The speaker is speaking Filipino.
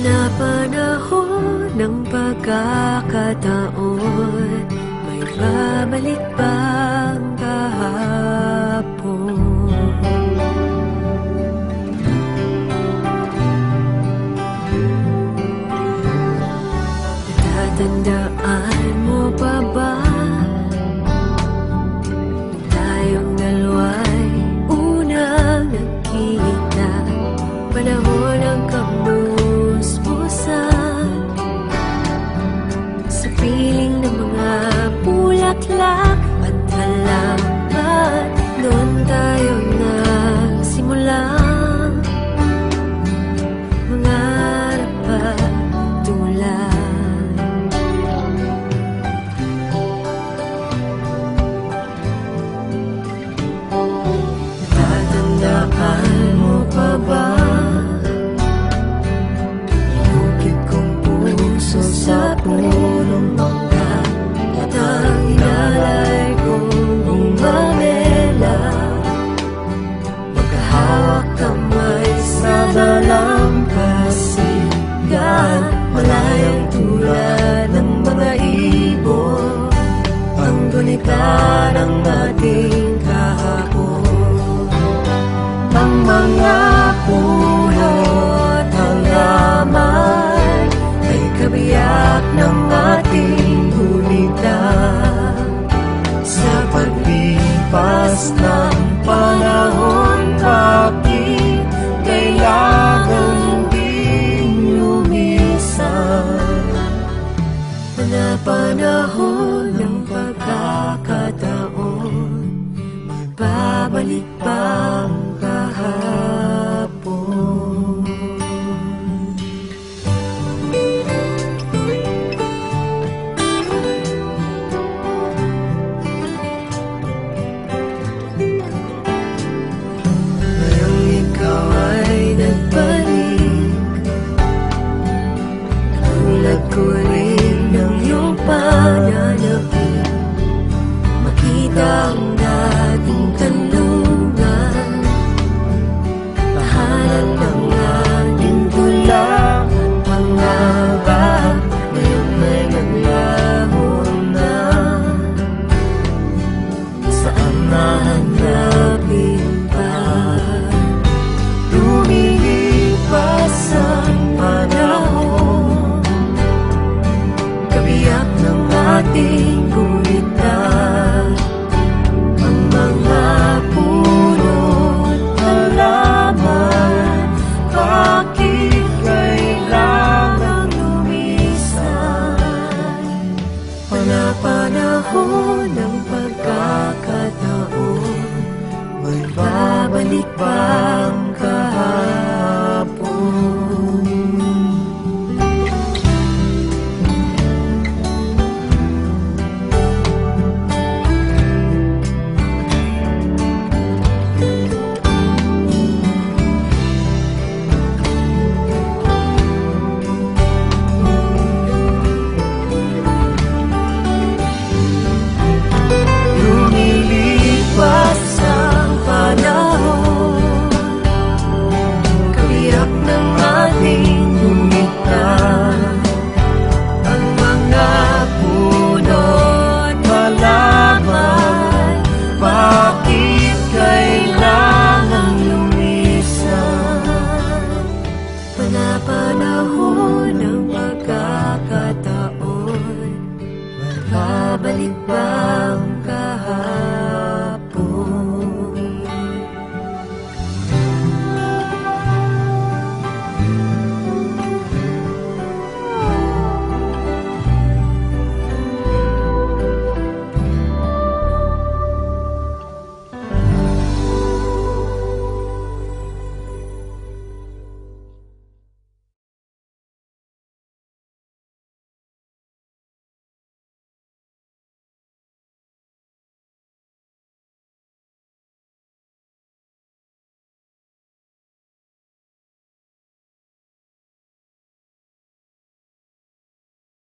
Panapanahon ng pagkakataon, may babalik bang kahapon? Tatandaan mo pa ba tayong dalawa'y unang nagkita? Panahon ng kamusmusan, sa piling ng mga bulaklak at halaman. Noon tayo nagsimulang mangarap at tulad. Tatandaan mo pa ba sa punong mangga at ang inalay kong bumamela? Magkahawak kamay sa dalampasigan, malayang tulad ng mga ibon, ang gunita ng ating kahapon. Ang mga puno at halaman ay kabiyak ng ating gulita. Sa paglipas ng panahon, bakit kailangan ding lumisan? Panapanahon ng pagkakataon, magbabalik bang kahapon? Ko rin ng iyong pananapin, makita ang dating kanlungan, tahanan ng ating tula at pangabag. Ngayon may naglaho na, saan nahanapin pa? Lumilipas ang panahon, kabiyak ng ating gulita. Ang mga puno at halaman, bakit kailangang lumisan? Panapanahon ng pagkakataon, magbabalik bang